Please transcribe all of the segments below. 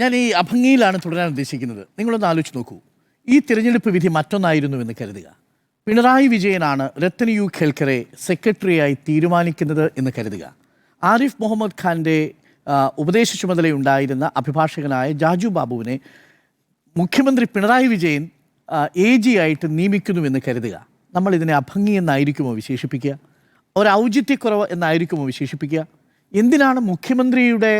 ഞാൻ ഈ അഭംഗിയിലാണ് തുടരാൻ ഉദ്ദേശിക്കുന്നത്. നിങ്ങളൊന്ന് ആലോചിച്ച് നോക്കൂ. ഈ തിരഞ്ഞെടുപ്പ് വിധി മറ്റൊന്നായിരുന്നു എന്ന് കരുതുക. പിണറായി വിജയനാണ് രത്തൻ യു ഖേൽക്കറെ സെക്രട്ടറിയായി തീരുമാനിക്കുന്നത് എന്ന് കരുതുക. ആരിഫ് മുഹമ്മദ് ഖാൻ്റെ ഉപദേശ ചുമതലയുണ്ടായിരുന്ന അഭിഭാഷകനായ ജാജു ബാബുവിനെ മുഖ്യമന്ത്രി പിണറായി വിജയൻ AG ആയിട്ട് നിയമിക്കുന്നുവെന്ന് കരുതുക. നമ്മൾ ഇതിനെ അഭംഗി എന്നായിരിക്കുമോ വിശേഷിപ്പിക്കുക? ഒരു ഔചിത്യക്കുറവ് എന്നായിരിക്കുമോ വിശേഷിപ്പിക്കുക? എന്തിനാണ് മുഖ്യമന്ത്രിയുടെ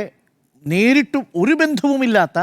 നേരിട്ടും ഒരു ബന്ധവുമില്ലാത്ത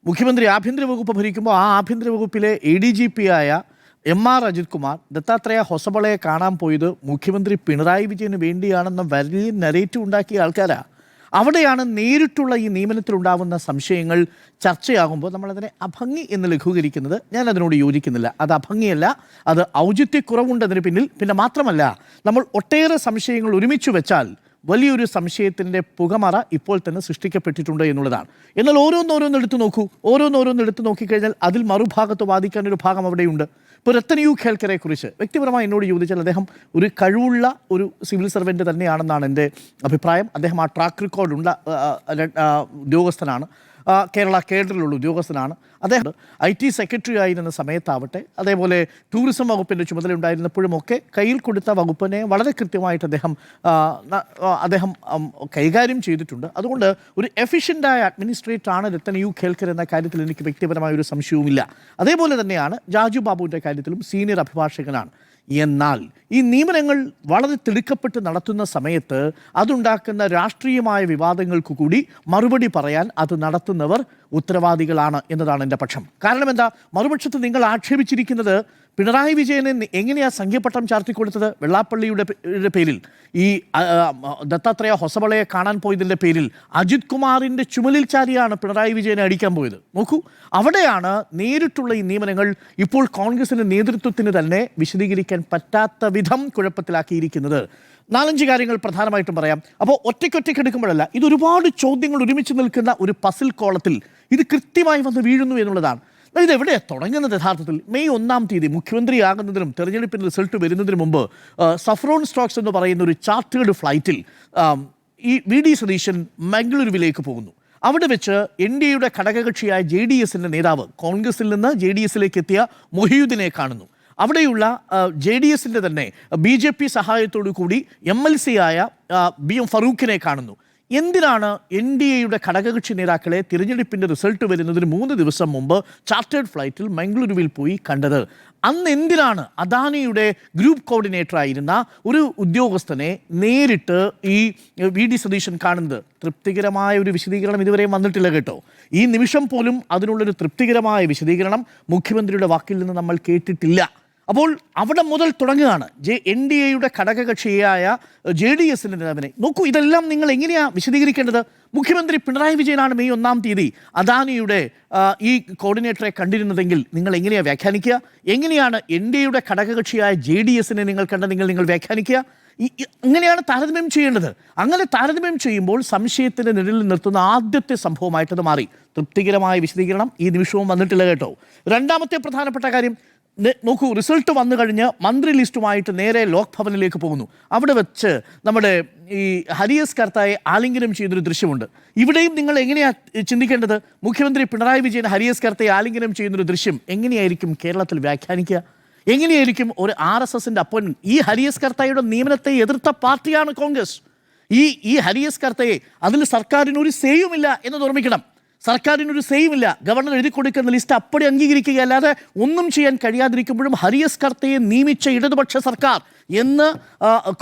മുഖ്യമന്ത്രി ആഭ്യന്തര വകുപ്പ് ഭരിക്കുമ്പോൾ ആ ആഭ്യന്തര വകുപ്പിലെ ADGP ആയ MR അജിത് കുമാർ ദത്താത്രേയ ഹൊസബളയെ കാണാൻ പോയത് മുഖ്യമന്ത്രി പിണറായി വിജയന് വേണ്ടിയാണെന്ന വലിയ നരേറ്റീവ് ഉണ്ടാക്കിയ ആൾക്കാരാണ്. അവിടെയാണ് നേരിട്ടുള്ള ഈ നിയമനത്തിലുണ്ടാകുന്ന സംശയങ്ങൾ ചർച്ചയാകുമ്പോൾ നമ്മളതിനെ അഭംഗി എന്ന് ലഘൂകരിക്കുന്നത്. ഞാൻ അതിനോട് യോജിക്കുന്നില്ല. അത് അഭംഗിയല്ല, അത് ഔചിത്യക്കുറവുണ്ടതിന് പിന്നിൽ. പിന്നെ മാത്രമല്ല, നമ്മൾ ഒട്ടേറെ സംശയങ്ങൾ ഒരുമിച്ച് വെച്ചാൽ വലിയൊരു സംശയത്തിൻ്റെ പുകമറ ഇപ്പോൾ തന്നെ സൃഷ്ടിക്കപ്പെട്ടിട്ടുണ്ട് എന്നുള്ളതാണ്. എന്നാൽ ഓരോന്നോരോന്നെടുത്ത് നോക്കൂ. ഓരോന്നോരോന്നെടുത്ത് നോക്കിക്കഴിഞ്ഞാൽ അതിൽ മറുഭാഗത്ത് വാദിക്കാനൊരു ഭാഗം അവിടെയുണ്ട്. ഇപ്പോൾ രത്തൻ യു ഖേൽക്കറെ കുറിച്ച് വ്യക്തിപരമായി എന്നോട് ചോദിച്ചാൽ അദ്ദേഹം ഒരു കഴിവുള്ള ഒരു സിവിൽ സർവൻറ്റ് തന്നെയാണെന്നാണ് എൻ്റെ അഭിപ്രായം. അദ്ദേഹം ആ ട്രാക്ക് റെക്കോർഡുള്ള ഉദ്യോഗസ്ഥനാണ്. കേരള കേഡറിലുള്ള ഉദ്യോഗസ്ഥനാണ്. അദ്ദേഹം IT സെക്രട്ടറി ആയിരുന്ന സമയത്താവട്ടെ, അതേപോലെ ടൂറിസം വകുപ്പിൻ്റെ ചുമതല ഉണ്ടായിരുന്നപ്പോഴുമൊക്കെ കയ്യിൽ കൊടുത്ത വകുപ്പിനെ വളരെ കൃത്യമായിട്ട് അദ്ദേഹം കൈകാര്യം ചെയ്തിട്ടുണ്ട്. അതുകൊണ്ട് ഒരു എഫിഷ്യൻ്റായ അഡ്മിനിസ്ട്രേറ്ററാണ് രത്തൻ യു ഖേൽക്കർ എന്ന കാര്യത്തിൽ എനിക്ക് വ്യക്തിപരമായ ഒരു സംശയവുമില്ല. അതേപോലെ തന്നെയാണ് ജാജു ബാബുവിൻ്റെ കാര്യത്തിലും സീനിയർ അഭിഭാഷകനാണ്. എന്നാൽ ഈ നിയമനങ്ങൾ വളരെ തിടുക്കപ്പെട്ട് നടത്തുന്ന സമയത്ത് അതുണ്ടാക്കുന്ന രാഷ്ട്രീയമായ വിവാദങ്ങൾക്ക് കൂടി മറുപടി പറയാൻ അത് നടത്തുന്നവർ ഉത്തരവാദികളാണ് എന്നതാണ് എൻ്റെ പക്ഷം. കാരണം എന്താ? മറുപക്ഷത്ത് നിങ്ങൾ ആക്ഷേപിച്ചിരിക്കുന്നത് പിണറായി വിജയനെ എങ്ങനെയാണ് സംഖ്യപട്ടം ചാർത്തിക്കൊടുത്തത്? വെള്ളാപ്പള്ളിയുടെ പേരിൽ, ഈ ദത്താത്രേയ ഹൊസബളയെ കാണാൻ പോയതിൻ്റെ പേരിൽ അജിത് കുമാറിൻ്റെ ചുമലിൽ ചാരിയാണ് പിണറായി വിജയനെ അടിക്കാൻ പോയത്. നോക്കൂ, അവിടെയാണ് നേരിട്ടുള്ള ഈ നിയമനങ്ങൾ ഇപ്പോൾ കോൺഗ്രസിൻ്റെ നേതൃത്വത്തിന് തന്നെ വിശദീകരിക്കാൻ പറ്റാത്ത വിധം കുഴപ്പത്തിലാക്കിയിരിക്കുന്നത്. 4-5 കാര്യങ്ങൾ പ്രധാനമായിട്ടും പറയാം. അപ്പോൾ ഒറ്റയ്ക്കൊറ്റയ്ക്ക് എടുക്കുമ്പോഴല്ല, ഇതൊരുപാട് ചോദ്യങ്ങൾ ഒരുമിച്ച് നിൽക്കുന്ന ഒരു പസിൽ കോളത്തിൽ ഇത് കൃത്യമായി വന്ന് വീഴുന്നു എന്നുള്ളതാണ്. ഇതെവിടെയാണ് തുടങ്ങുന്നത്? യഥാർത്ഥത്തിൽ മെയ് 1-ാം തീയതി മുഖ്യമന്ത്രിയാകുന്നതിനും തെരഞ്ഞെടുപ്പിൻ്റെ റിസൾട്ട് വരുന്നതിന് മുമ്പ് സഫ്രോൺ സ്റ്റോക്സ് എന്ന് പറയുന്ന ഒരു ചാർട്ടേഡ് ഫ്ലൈറ്റിൽ ഈ VD സതീശൻ മംഗളൂരുവിലേക്ക് പോകുന്നു. അവിടെ വെച്ച് NDAയുടെ ഘടകകക്ഷിയായ JDSൻ്റെ നേതാവ് കോൺഗ്രസിൽ നിന്ന് JDSലേക്ക് എത്തിയ മൊഹിയുദ്ദീനെ കാണുന്നു. അവിടെയുള്ള JDSൻ്റെ തന്നെ BJP സഹായത്തോടു കൂടി MLC ആയ BM ഫറൂഖിനെ കാണുന്നു. എന്തിനാണ് NDAയുടെ ഘടകകക്ഷി നേതാക്കളെ തിരഞ്ഞെടുപ്പിൻ്റെ റിസൾട്ട് വരുന്നതിന് 3 ദിവസം മുമ്പ് ചാർട്ടേഡ് ഫ്ലൈറ്റിൽ മംഗളൂരുവിൽ പോയി കണ്ടത്? അന്ന് എന്തിനാണ് അദാനിയുടെ ഗ്രൂപ്പ് കോർഡിനേറ്റർ ആയിരുന്ന ഒരു ഉദ്യോഗസ്ഥനെ നേരിട്ട് ഈ VD സതീശൻ കാണുന്നത്? തൃപ്തികരമായ ഒരു വിശദീകരണം ഇതുവരെയും വന്നിട്ടില്ല കേട്ടോ. ഈ നിമിഷം പോലും അതിനുള്ളൊരു തൃപ്തികരമായ വിശദീകരണം മുഖ്യമന്ത്രിയുടെ വാക്കിൽ നിന്ന് നമ്മൾ കേട്ടിട്ടില്ല. അപ്പോൾ അവിടെ മുതൽ തുടങ്ങുകയാണ് NDAയുടെ ഘടകകക്ഷിയായ JDSൻ്റെ നേതാവിനെ. നോക്കൂ, ഇതെല്ലാം നിങ്ങൾ എങ്ങനെയാണ് വിശദീകരിക്കേണ്ടത്? മുഖ്യമന്ത്രി പിണറായി വിജയനാണ് മെയ് 1-ാം തീയതി അദാനിയുടെ ഈ കോർഡിനേറ്ററെ കണ്ടിരുന്നതെങ്കിൽ നിങ്ങൾ എങ്ങനെയാണ് വ്യാഖ്യാനിക്കുക? എങ്ങനെയാണ് NDAയുടെ ഘടകകക്ഷിയായ JDSനെ നിങ്ങൾ നിങ്ങൾ വ്യാഖ്യാനിക്കുക? അങ്ങനെയാണ് താരതമ്യം ചെയ്യേണ്ടത്. അങ്ങനെ താരതമ്യം ചെയ്യുമ്പോൾ സംശയത്തിൻ്റെ നിഴലിൽ നിർത്തുന്ന ആദ്യത്തെ സംഭവമായിട്ടത് മാറി. തൃപ്തികരമായ വിശദീകരണം ഈ നിമിഷവും വന്നിട്ടില്ല കേട്ടോ. രണ്ടാമത്തെ പ്രധാനപ്പെട്ട കാര്യം നോക്കൂ, റിസൾട്ട് വന്നു കഴിഞ്ഞ് മന്ത്രി ലിസ്റ്റുമായിട്ട് നേരെ ലോക് ഭവനിലേക്ക് പോകുന്നു. അവിടെ വെച്ച് നമ്മുടെ ഈ ഹരിയസ് കർത്തായെ ആലിംഗനം ചെയ്തൊരു ദൃശ്യമുണ്ട്. ഇവിടെയും നിങ്ങൾ എങ്ങനെയാണ് ചിന്തിക്കേണ്ടത്? മുഖ്യമന്ത്രി പിണറായി വിജയൻ ഹരിയസ് കർത്തയെ ആലിംഗനം ചെയ്യുന്നൊരു ദൃശ്യം എങ്ങനെയായിരിക്കും കേരളത്തിൽ വ്യാഖ്യാനിക്കുക? എങ്ങനെയായിരിക്കും ഒരു RSSൻ്റെ അപ്പോയിൻമെൻറ്റ്? ഈ ഹരിയസ് കർത്തായുടെ നിയമനത്തെ എതിർത്ത പാർട്ടിയാണ് കോൺഗ്രസ്. ഈ ഹരിയസ് കർത്തയെ അതിൽ സർക്കാരിനൊരു സേയുമില്ല എന്നത് ഓർമ്മിക്കണം. സർക്കാരിനൊരു സേയുമില്ല. ഗവർണർ എഴുതി കൊടുക്കുന്ന ലിസ്റ്റ് അപ്പടി അംഗീകരിക്കുക അല്ലാതെ ഒന്നും ചെയ്യാൻ കഴിയാതിരിക്കുമ്പോഴും ഹരിയസ് കർത്തയെ നിയമിച്ച ഇടതുപക്ഷ സർക്കാർ എന്ന്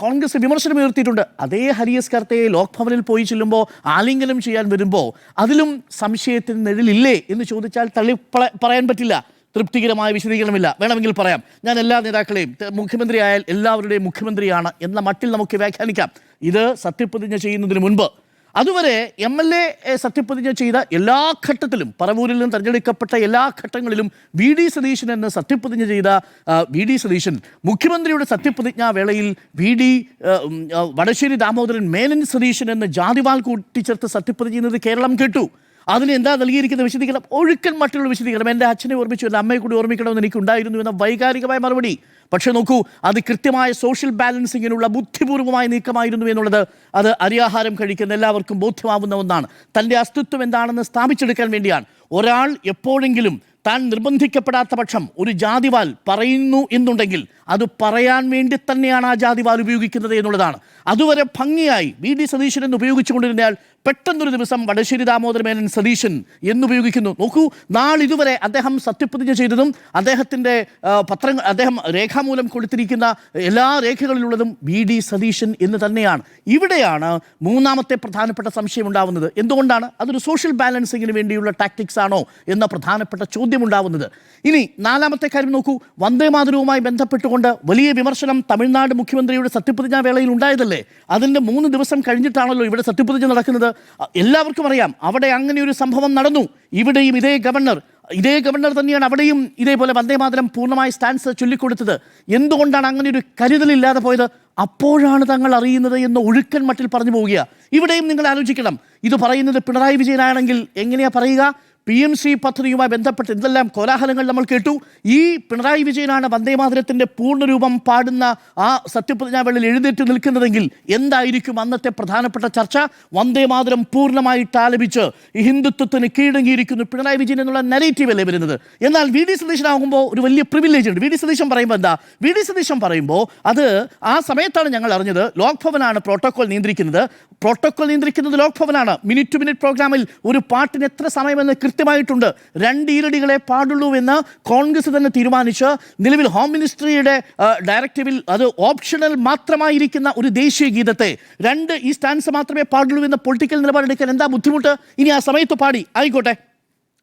കോൺഗ്രസ് വിമർശനം ഉയർത്തിയിട്ടുണ്ട്. അതേ ഹരിയസ് കർത്തയെ ലോക് ഭവനിൽ പോയി ചെല്ലുമ്പോൾ ആലിംഗനം ചെയ്യാൻ വരുമ്പോൾ അതിലും സംശയത്തിന് നിഴലില്ലേ എന്ന് ചോദിച്ചാൽ തള്ളി പറയാൻ പറ്റില്ല. തൃപ്തികരമായ വിശദീകരണമില്ല. വേണമെങ്കിൽ പറയാം, ഞാൻ എല്ലാ നേതാക്കളെയും മുഖ്യമന്ത്രി ആയാൽ എല്ലാവരുടെയും മുഖ്യമന്ത്രിയാണ് എന്ന മട്ടിൽ നമുക്ക് വ്യാഖ്യാനിക്കാം. ഇത് സത്യപ്രതിജ്ഞ ചെയ്യുന്നതിന് മുൻപ്, അതുവരെ MLA സത്യപ്രതിജ്ഞ ചെയ്ത എല്ലാ ഘട്ടത്തിലും, പറവൂരിൽ നിന്ന് തെരഞ്ഞെടുക്കപ്പെട്ട എല്ലാ ഘട്ടങ്ങളിലും VD സതീശൻ എന്ന് സത്യപ്രതിജ്ഞ ചെയ്ത VD സതീശൻ മുഖ്യമന്ത്രിയുടെ സത്യപ്രതിജ്ഞാ വേളയിൽ വടശ്ശേരി ദാമോദരൻ മേനൻ സതീശൻ എന്ന് ജാതിവാൽ കൂട്ടിച്ചേർത്ത് സത്യപ്രതിജ്ഞ ചെയ്യുന്നത് കേരളം കേട്ടു. അതിന് എന്താ നൽകിയിരിക്കുന്ന വിശദീകരണം? ഒഴുക്കൻ മറ്റുള്ള വിശദീകരണം. എൻ്റെ അച്ഛനെ ഓർമ്മിച്ചു, എൻ്റെ അമ്മയെ കൂടി ഓർമ്മിക്കണമെന്ന് എനിക്കുണ്ടായിരുന്നു എന്ന വൈകാരികമായ മറുപടി. പക്ഷെ നോക്കൂ, അത് കൃത്യമായ സോഷ്യൽ ബാലൻസിങ്ങിനുള്ള ബുദ്ധിപൂർവമായ നീക്കമായിരുന്നു എന്നുള്ളത് അത് അരിയാഹാരം കഴിക്കുന്ന എല്ലാവർക്കും ബോധ്യമാവുന്ന ഒന്നാണ്. തൻ്റെ അസ്തിത്വം എന്താണെന്ന് സ്ഥാപിച്ചെടുക്കാൻ വേണ്ടിയാണ്. ഒരാൾ എപ്പോഴെങ്കിലും താൻ നിർബന്ധിക്കപ്പെടാത്ത പക്ഷം ഒരു ജാതിവാൽ പറയുന്നു എന്നുണ്ടെങ്കിൽ അത് പറയാൻ വേണ്ടി തന്നെയാണ് ആ ജാതിവാൽ ഉപയോഗിക്കുന്നത് എന്നുള്ളതാണ്. അതുവരെ ഭംഗിയായി വി ഡി സതീശൻ എന്ന് ഉപയോഗിച്ചുകൊണ്ടിരുന്നയാൾ പെട്ടെന്നൊരു ദിവസം വടശ്ശേരി ദാമോദരമേനൻ സതീശൻ എന്നുപയോഗിക്കുന്നു. നോക്കൂ, നാളിതുവരെ അദ്ദേഹം സത്യപ്രതിജ്ഞ ചെയ്തതും അദ്ദേഹത്തിൻ്റെ പത്രങ്ങൾ, അദ്ദേഹം രേഖാമൂലം കൊടുത്തിരിക്കുന്ന എല്ലാ രേഖകളിലുള്ളതും വി ഡി സതീശൻ എന്ന് തന്നെയാണ്. ഇവിടെയാണ് മൂന്നാമത്തെ പ്രധാനപ്പെട്ട സംശയം ഉണ്ടാവുന്നത്. എന്തുകൊണ്ടാണ്? അതൊരു സോഷ്യൽ ബാലൻസിങ്ങിന് വേണ്ടിയുള്ള ടാക്ടിക്സ് ആണോ എന്ന പ്രധാനപ്പെട്ട ചോദ്യമുണ്ടാവുന്നത്. ഇനി നാലാമത്തെ കാര്യം നോക്കൂ, വന്ദേമാതരവുമായി ബന്ധപ്പെട്ടുകൊണ്ട് വലിയ വിമർശനം തമിഴ്നാട് മുഖ്യമന്ത്രിയുടെ സത്യപ്രതിജ്ഞാ വേളയിൽ ഉണ്ടായതല്ലേ? അതിൻ്റെ 3 ദിവസം കഴിഞ്ഞിട്ടാണല്ലോ ഇവിടെ സത്യപ്രതിജ്ഞ നടക്കുന്നത്. എല്ലാവർക്കും അറിയാം അവിടെ അങ്ങനെ ഒരു സംഭവം നടന്നു. ഇവിടെയും ഇതേ ഗവർണർ തന്നെയാണ് അവിടെയും ഇതേപോലെ വന്ദേമാതരം പൂർണ്ണമായ സ്റ്റാൻസ് ചൊല്ലിക്കൊടുത്തത്. എന്തുകൊണ്ടാണ് അങ്ങനെ ഒരു കരുതലില്ലാതെ പോയത്? അപ്പോഴാണ് തങ്ങൾ അറിയുന്നത് എന്ന് ഒഴുക്കൻ മട്ടിൽ പറഞ്ഞു പോവുക. ഇവിടെയും നിങ്ങൾ ആലോചിക്കണം, ഇത് പറയുന്നത് പിണറായി വിജയനാണെങ്കിൽ എങ്ങനെയാ പറയുക? PMC പദ്ധതിയുമായി ബന്ധപ്പെട്ട് എന്തെല്ലാം കോലാഹലങ്ങൾ നമ്മൾ കേട്ടു. ഈ പിണറായി വിജയനാണ് വന്ദേമാതരത്തിൻ്റെ പൂർണ്ണരൂപം പാടുന്ന ആ സത്യപ്രതിജ്ഞാവേളയിൽ എഴുന്നേറ്റ് നിൽക്കുന്നതെങ്കിൽ എന്തായിരിക്കും അന്നത്തെ പ്രധാനപ്പെട്ട ചർച്ച? വന്ദേമാതരം പൂർണ്ണമായിട്ട് ആലപിച്ച് ഈ ഹിന്ദുത്വത്തിന് കീഴടങ്ങിയിരിക്കുന്നു പിണറായി വിജയൻ എന്നുള്ള നരേറ്റീവ് അല്ലേ വരുന്നത്. എന്നാൽ വി ഡി സതീശനാകുമ്പോൾ ഒരു വലിയ പ്രിവിലേജ് ഉണ്ട്. വി ഡി സതീശൻ പറയുമ്പോൾ എന്താ? വി ഡി സതീശൻ പറയുമ്പോൾ അത് ആ സമയത്താണ് ഞങ്ങൾ അറിഞ്ഞത് ലോക് ഭവനാണ് പ്രോട്ടോകോൾ നിയന്ത്രിക്കുന്നത്. ലോക് ഭവനാണ്. മിനിറ്റ് ടു മിനിറ്റ് പ്രോഗ്രാമിൽ ഒരു പാട്ടിന് എത്ര സമയമെന്ന് കൃത്യമായിട്ടുണ്ട്. 2 ഈരടികളെ പാടുള്ളൂ എന്ന് കോൺഗ്രസ് തന്നെ തീരുമാനിച്ച് നിലവിൽ ഹോം മിനിസ്ട്രിയുടെ ഡയറക്റ്റീവിൽ അത് ഓപ്ഷണൽ മാത്രമായിരിക്കുന്ന ഒരു ദേശീയ ഗീതത്തെ 2 ഈ സ്റ്റാൻസ് മാത്രമേ പാടുള്ളൂ എന്ന പൊളിറ്റിക്കൽ നിലപാടെടുക്കാൻ എന്താ ബുദ്ധിമുട്ട്? ഇനി ആ സമയത്ത് പാടി ആയിക്കോട്ടെ.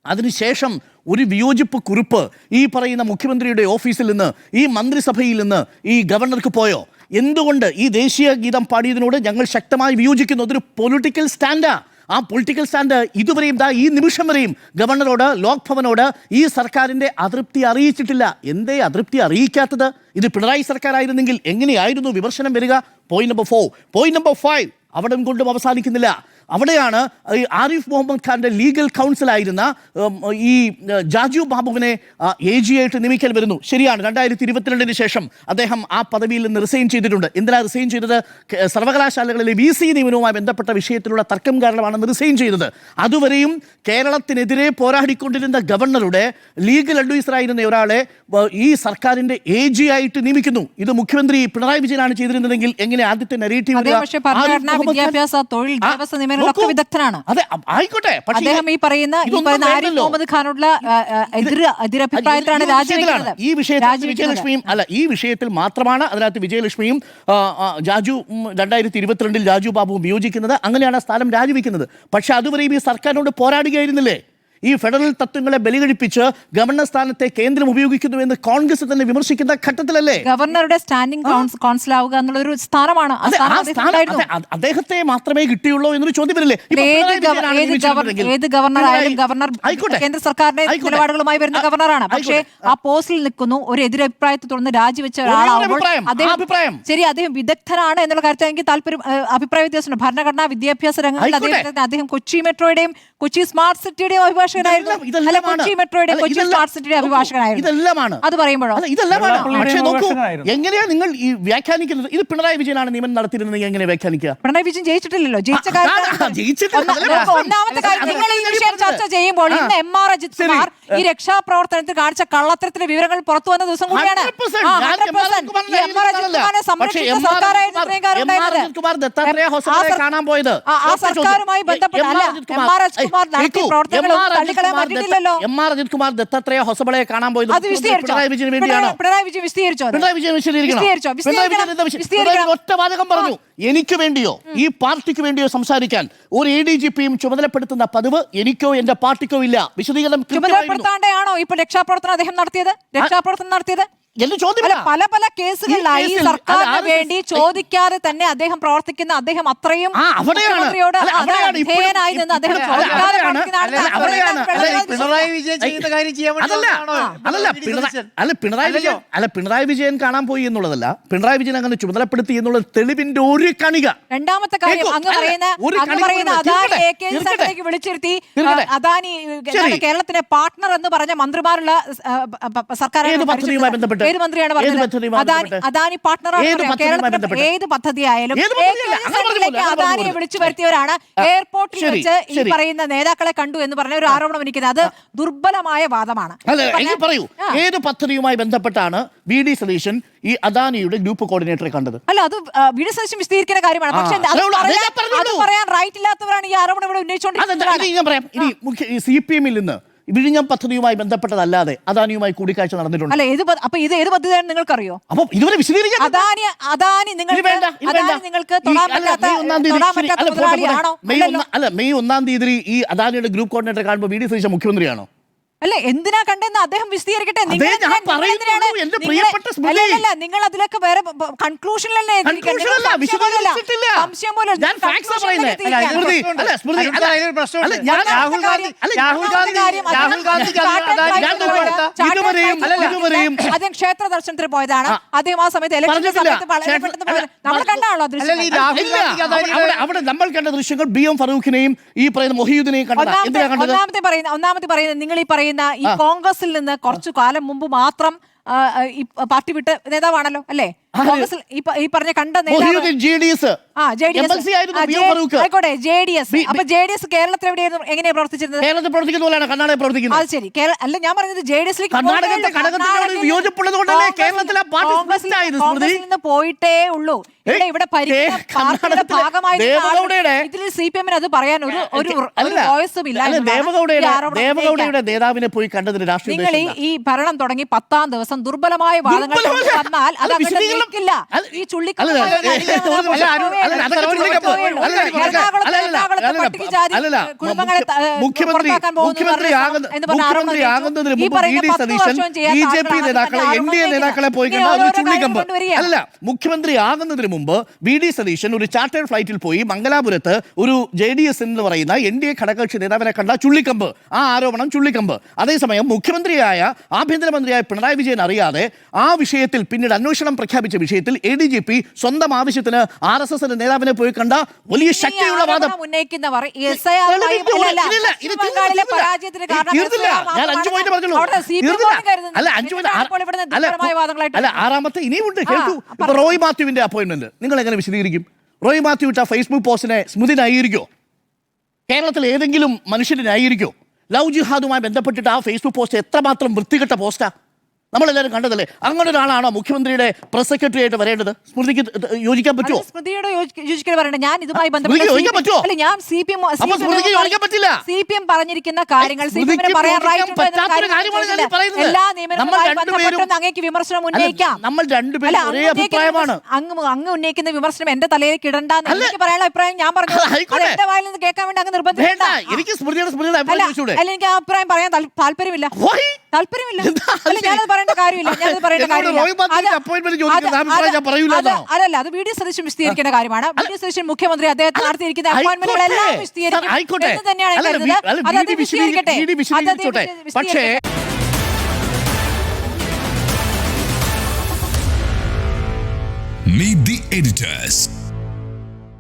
അതിനുശേഷം ഒരു വിയോജിപ്പ് കുറിപ്പ് ഈ പറയുന്ന മുഖ്യമന്ത്രിയുടെ ഓഫീസിൽ നിന്ന്, ഈ മന്ത്രിസഭയിൽ നിന്ന് ഈ ഗവർണർക്ക് പോയോ? എന്തുകൊണ്ട്? ഈ ദേശീയ ഗീതം പാടിയതിനോട് ഞങ്ങൾ ശക്തമായി വിയോജിക്കുന്നു. അതൊരു പൊളിറ്റിക്കൽ സ്റ്റാൻഡാ. ആ പൊളിറ്റിക്കൽ സ്റ്റാൻഡ് ഇതുവരെയും ഈ നിമിഷം വരെയും ഗവർണറോട്, ലോക് ഭവനോട് ഈ സർക്കാരിൻ്റെ അതൃപ്തി അറിയിച്ചിട്ടില്ല. എന്തേ അതൃപ്തി അറിയിക്കാത്തത്? ഇത് പിണറായി സർക്കാരായിരുന്നെങ്കിൽ എങ്ങനെയായിരുന്നു വിമർശനം വരിക? പോയിന്റ് നമ്പർ 5 അവിടെ കൊണ്ടും അവസാനിക്കുന്നില്ല. അവിടെയാണ് ഈ ആരിഫ് മുഹമ്മദ് ഖാൻ്റെ ലീഗൽ കൗൺസിലായിരുന്ന ഈ ജാജു ബാബുവിനെ AG ആയിട്ട് നിയമിക്കൽ വരുന്നു. ശരിയാണ്, 2022 ശേഷം അദ്ദേഹം ആ പദവിയിൽ നിന്ന് റിസൈൻ ചെയ്തിട്ടുണ്ട്. എന്തിനാ റിസൈൻ ചെയ്തത്? സർവകലാശാലകളിലെ VC നിയമനവുമായി ബന്ധപ്പെട്ട വിഷയത്തിലുള്ള തർക്കം കാരണമാണ് റിസൈൻ ചെയ്തത്. അതുവരെയും കേരളത്തിനെതിരെ പോരാടിക്കൊണ്ടിരുന്ന ഗവർണറുടെ ലീഗൽ അഡ്വൈസറായിരുന്ന ഒരാളെ ഈ സർക്കാരിൻ്റെ AG ആയിട്ട് നിയമിക്കുന്നു. ഇത് മുഖ്യമന്ത്രി പിണറായി വിജയനാണ് ചെയ്തിരുന്നതെങ്കിൽ എങ്ങനെ ആദ്യത്തെ നരേറ്റീവ് വിദഗ്ധനാണ്. ആയിക്കോട്ടെ, അദ്ദേഹം ഈ പറയുന്ന ആരിഫ് മുഹമ്മദ് ഖാനോടുള്ള എതിരഭിപ്രായത്തിലാണ് രാജിവെക്കുന്നത്. ഈ വിഷയത്തിൽ മാത്രമാണ് അതിനകത്ത് വിജയലക്ഷ്മിയും ജാജു 2022 രാജു ബാബുവും വിയോജിക്കുന്നത്. അങ്ങനെയാണ് സ്ഥാനം രാജിവെക്കുന്നത്. പക്ഷെ അതുവരെയും ഈ സർക്കാരിനോട് പോരാടുകയായിരുന്നില്ലേ? ഈ ഫെഡറൽ തത്വങ്ങളെ ബലികഴിപ്പിച്ച് ഗവർണർ സ്ഥാനത്തെ കേന്ദ്രം ഉപയോഗിക്കുന്നു എന്ന് കോൺഗ്രസ് തന്നെ വിമർശിക്കുന്ന ഘട്ടത്തിലല്ലേ ഗവർണറുടെ സ്റ്റാൻഡിംഗ് കൗൺസിൽ ആവുക എന്നുള്ള ഒരു സ്ഥാനമാണ്. അദ്ദേഹത്തെ മാത്രമേ കിട്ടിയുള്ളൂ എന്നൊരു ചോദ്യം വരില്ലേ? ഏത് ഗവർണറായാലും ഗവർണർ കേന്ദ്ര സർക്കാരിന്റെ നിലപാടുകളുമായി വരുന്ന ഗവർണറാണ്. പക്ഷേ ആ പോസ്റ്റിൽ നിൽക്കുന്നു, ഒരു എതിരഭിപ്രായത്തെ തുടർന്ന് രാജിവെച്ച ഒരാളാവുമ്പോൾ അദ്ദേഹം വിദഗ്ധനാണ് എന്നുള്ള കാര്യത്തിൽ എനിക്ക് താല്പര്യം, അഭിപ്രായ വ്യത്യാസമുണ്ട്. ഭരണഘടനാ വിദ്യാഭ്യാസ രംഗങ്ങളിൽ അദ്ദേഹം കൊച്ചി മെട്രോയുടെയും കൊച്ചി സ്മാർട്ട് സിറ്റിയുടെയും അഭിഭാഷകനായിരുന്നു. കൊച്ചി മെട്രോയുടെ കൊച്ചി സ്മാർട്ട് സിറ്റിയുടെ അഭിഭാഷകനായിരുന്നു. അത് പറയുമ്പോഴോ എങ്ങനെയാ നിങ്ങൾ ഈ വ്യാഖ്യാനിക്കുന്നത്? ഇത് പിണറായി വിജയനാണ് നിയമനം നടത്തിയിരുന്നത്, എങ്ങനെ വ്യാഖ്യാനിക്കുക? പിണറായി വിജയൻ ജയിച്ചിട്ടില്ലല്ലോ. ഒന്നാമത്തെ കാര്യം, നിങ്ങൾ ഈ വിഷയം ചർച്ച ചെയ്യുമ്പോൾ ഇന്ന് MR അജിത് കുമാർ ഈ രക്ഷാപ്രവർത്തനത്തിൽ കാണിച്ച കള്ളത്തരത്തിന്റെ വിവരങ്ങൾ പുറത്തു വന്ന ദിവസം കൂടിയാണ്. ആ സർക്കാരുമായി ബന്ധപ്പെട്ട MR അജിത് കുമാർ നടത്തിയ പ്രവർത്തനങ്ങൾ MR അജിത് കുമാർ ദത്താത്രേയ ഹൊസബളയെ കാണാൻ പോയത് പിണറായി വിജയൻ വിശദീകരിച്ചോ? ഒറ്റ വാചകം പറഞ്ഞു, എനിക്ക് വേണ്ടിയോ ഈ പാർട്ടിക്ക് വേണ്ടിയോ സംസാരിക്കാൻ ഒരു ADGPയും ചുമതലപ്പെടുത്തുന്ന പതിവ് എനിക്കോ എന്റെ പാർട്ടിക്കോ ഇല്ല. വിശദീകരണം ചുമതലപ്പെടുത്താണ്ടാണോ ഇപ്പോൾ രക്ഷാപ്രവർത്തനം അദ്ദേഹം നടത്തിയത്? പല പല കേസുകളിലായി സർക്കാരിന് വേണ്ടി ചോദിക്കാതെ തന്നെ അദ്ദേഹം പ്രവർത്തിക്കുന്ന, അദ്ദേഹം അത്രയും മുഖ്യമന്ത്രിയോട് വിധേയനായി നിന്ന് അദ്ദേഹം പിണറായി വിജയൻ കാണാൻ പോയി എന്നുള്ളതല്ല, പിണറായി വിജയൻ അങ്ങനെ ചുമതലപ്പെടുത്തി എന്നുള്ളത് തെളിവിന്റെ ഒരു കണിക. രണ്ടാമത്തെ കാര്യം, അങ്ങ് പറയുന്ന അദാനിയെ വിളിച്ചിരുത്തി അദാനി കേരളത്തിന്റെ പാർട്ട്ണർ എന്ന് പറഞ്ഞ മന്ത്രിമാരുള്ള സർക്കാർ ഏത് മന്ത്രിയാണ് പറഞ്ഞത്? അദാനി പാർട്ണറാണ് കേരളത്തിൽ ഏത് പദ്ധതിയായാലും അദാനിയെ വിളിച്ചു വരുത്തിയവരാണ്. എയർപോർട്ടിൽ വെച്ച് ഈ പറയുന്ന നേതാക്കളെ കണ്ടു എന്ന് പറഞ്ഞ ഒരു ആരോപണം എനിക്കുന്നത് അത് ദുർബലമായ വാദമാണ്. പറയൂ, ഏത് പദ്ധതിയുമായി ബന്ധപ്പെട്ടാണ് വി ഡി സതീശൻ ഈ അദാനിയുടെ ഗ്രൂപ്പ് കോർഡിനേറ്ററെ കണ്ടത്? അല്ല, അത് വി ഡി സതീശൻ വിശദീകരിക്കുന്ന കാര്യമാണ്. പക്ഷേ അത് പറയാൻ റൈറ്റ് ഇല്ലാത്തവരാണ് ഈ ആരോപണം ഇവിടെ ഉന്നയിച്ചുകൊണ്ടിരിക്കുന്നത്. CPM-ൽ നിന്ന് വിഴിഞ്ഞം പദ്ധതിയുമായി ബന്ധപ്പെട്ടതല്ലാതെ അദാനിയുമായി കൂടിക്കാഴ്ച നടന്നിട്ടുണ്ട്. അല്ല, അപ്പൊ ഇത് ഏത് പദ്ധതിയാണ് നിങ്ങൾക്കറിയോ? അപ്പൊ ഇതുവരെ വിശദീകരിക്കാൻ അദാനി നിങ്ങൾക്ക് മെയ് 1-ാം തീയതി ഈ അദാനിയുടെ ഗ്രൂപ്പ് കോർഡിനേറ്റർ കാണുമ്പോൾ വി ഡി സതീശൻ മുഖ്യമന്ത്രിയാണോ? അല്ല, എന്തിനാ കണ്ടെന്ന് അദ്ദേഹം വിശദീകരിക്കട്ടെ. നിങ്ങൾ അതിലേക്ക് വേറെ കൺക്ലൂഷനിലല്ലേ സംശയം പോലെ അദ്ദേഹം ക്ഷേത്ര ദർശനത്തിന് പോയതാണ്. അദ്ദേഹം ആ സമയത്ത് നമ്മൾ കണ്ടാണല്ലോ ദൃശ്യം. അവിടെ നമ്മൾ കണ്ട ദൃശ്യങ്ങൾ BM ഫറൂഖിനെയും ഈ പറയുന്ന മൊഹീദ്ദിനെയും കണ്ടതാണ്. ഒന്നാമത്തെ പറയുന്നത് നിങ്ങൾ ഈ പറയുന്ന ഈ കോൺഗ്രസിൽ നിന്ന് കുറച്ചു കാലം മുമ്പ് മാത്രം പാർട്ടി വിട്ട് നേതാവാണല്ലോ അല്ലേ? കോൺഗ്രസിൽ ഈ പറഞ്ഞ കണ്ട നേതാവ് ആയിക്കോട്ടെ, JDS. അപ്പൊ JDS കേരളത്തിൽ എങ്ങനെയാ പ്രവർത്തിച്ചിരുന്നത്? അത് ശരി. അല്ല, ഞാൻ പറഞ്ഞത് JDS-ലേക്ക് കോൺഗ്രസിൽ നിന്ന് പോയിട്ടേ ഉള്ളൂ. ഇവിടെ പാർട്ടിയുടെ ഭാഗമായി ഇതിൽ CPM-ന് അത് പറയാൻ ഒരു വോയിസും ഇല്ല. നിങ്ങൾ ഈ ഭരണം തുടങ്ങി 10-ാം ദിവസം ദുർബലമായ വാദങ്ങൾ വന്നാൽ അത് നിൽക്കില്ല. ഈ മുഖ്യമന്ത്രിയാകുന്നതിന് മുമ്പ് വി ഡി സതീശൻ ഒരു ചാർട്ടേഡ് ഫ്ലൈറ്റിൽ പോയി മംഗലാപുരത്ത് ഒരു JDS എന്ന് പറയുന്ന NDA ഘടകകക്ഷി നേതാവിനെ കണ്ട ചുള്ളിക്കമ്പ്. ആ ആരോപണം ചുള്ളിക്കമ്പ്. അതേസമയം മുഖ്യമന്ത്രിയായ ആഭ്യന്തരമന്ത്രിയായ പിണറായി വിജയൻ അറിയാതെ ആ വിഷയത്തിൽ പിന്നീട് അന്വേഷണം പ്രഖ്യാപിച്ച വിഷയത്തിൽ ADGP സ്വന്തം ആവശ്യത്തിന് RSS നേതാവിനെ പോയി കണ്ട വലിയ ശക്തിയുള്ള വാദം ഉന്നയിക്കുന്നവർ ആറാമത്തെ ഇനിയുമുണ്ട്. കേൾക്കൂ, ഇപ്പൊ റോയ് മാത്യുവിന്റെ അപ്പോയിന്റ്മെന്റ് നിങ്ങൾ എങ്ങനെ വിശദീകരിക്കും? റോയ് മാത്യു ഇട്ട ഫേസ്ബുക്ക് പോസ്റ്റിനെ സ്മൃതി ന്യായീകരിക്കോ? കേരളത്തിൽ ഏതെങ്കിലും മനുഷ്യന് ന്യായീകരിക്കോ? ലവ് ജിഹാദുമായി ബന്ധപ്പെട്ടിട്ട് ആ ഫേസ്ബുക്ക് പോസ്റ്റ് എത്രമാത്രം വൃത്തികെട്ട പോസ്റ്റാ നമ്മളെല്ലാവരും കണ്ടതല്ലേ? അങ്ങനെ ഒരാളാണോ മുഖ്യമന്ത്രിയുടെ പ്രസ് സെക്രട്ടറി ആയിട്ട് വരേണ്ടത്? സ്മൃതിക്ക് യോജിക്കാൻ പറ്റുമോ? സ്മൃതിയോട് യോജിക്കാൻ പറയണ്ട. ഞാൻ ഇതുമായി ബന്ധപ്പെട്ട് ഞാൻ CPM പറഞ്ഞിരിക്കുന്ന കാര്യങ്ങൾ എല്ലാ നിയമനങ്ങളുമായി അങ്ങേക്ക് വിമർശനം ഉന്നയിക്കാം. നമ്മൾ രണ്ടുപേരും ഒരേ അഭിപ്രായമാണ്. അങ്ങ് ഉന്നയിക്കുന്ന വിമർശനം എന്റെ തലയിലേക്ക് ഇടണ്ടെന്ന് എനിക്ക് പറയാനുള്ള അഭിപ്രായം ഞാൻ പറഞ്ഞു. എന്റെ വായിൽ നിന്ന് കേൾക്കാൻ വേണ്ടി അങ്ങ് നിർബന്ധിച്ചില്ല. എനിക്ക് എനിക്ക് ആ അഭിപ്രായം പറയാൻ താല്പര്യമില്ല. ഞാനത് പറയേണ്ട കാര്യമില്ല. അതല്ല, അത് വി ഡി സതീശൻ വിശദീകരിക്കേണ്ട കാര്യമാണ്. വി ഡി സതീശൻ മുഖ്യമന്ത്രി അദ്ദേഹത്തെ നടത്തിയിരിക്കുന്ന അപ്പോയിന്റ്മെന്റുകളെല്ലാം വിശദീകരിക്കും എന്ന് തന്നെയാണ് കരുതുന്നത്. അത് വിശദീകരിക്കട്ടെ. പക്ഷേ Meet the editors.